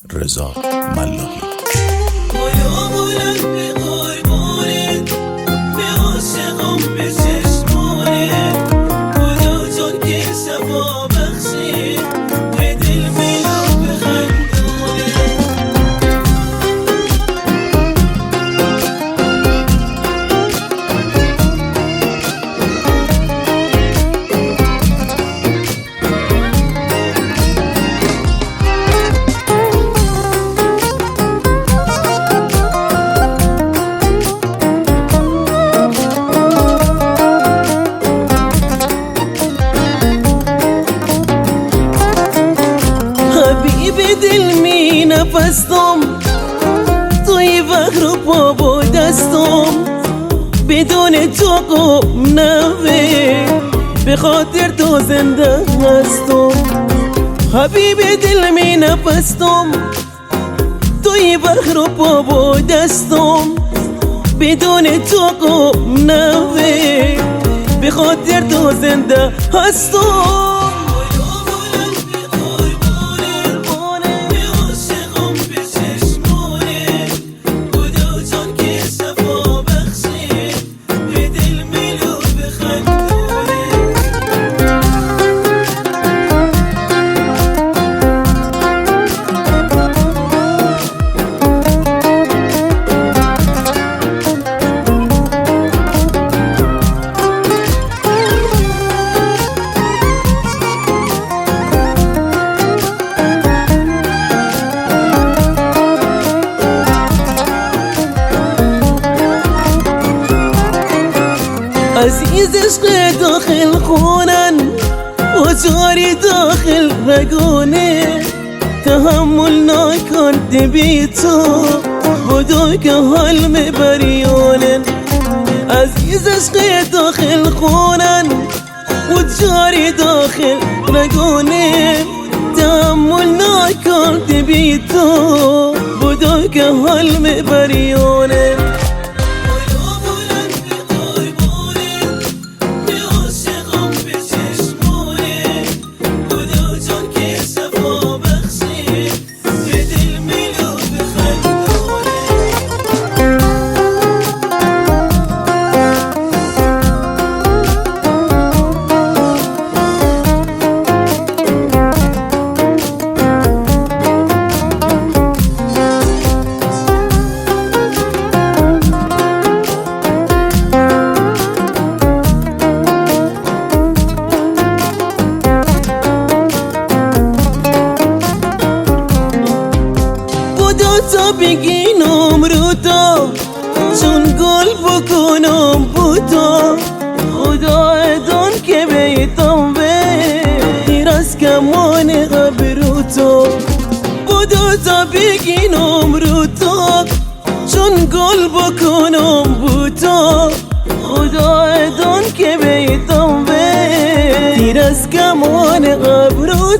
رضا ملاحی. دل می نفستم توی وقت رو پا دستم، بدون تو قم نوه به خاطر تو زنده هستم. حبیب دل می نفستم توی وقت رو پا دستم، بدون تو قم نوه به خاطر تو زنده هستم. عزیز عشق داخل خونن و جاری داخل رگونه، تحمل نکرده بی تو بدو که حال میبریونن. عزیز عشق داخل خونن و جاری داخل رگونه، تحمل نکرده بی تو بدو که حال میبریونن. تا بگینم رو تو چون گل بکنم بوتا، خدا ادان که بیتم به از کمان غبرو تو. بودو تا بگینم رو تو چون گل بکنم بوتا، خدا ادان که بیتم به از کمان غبرو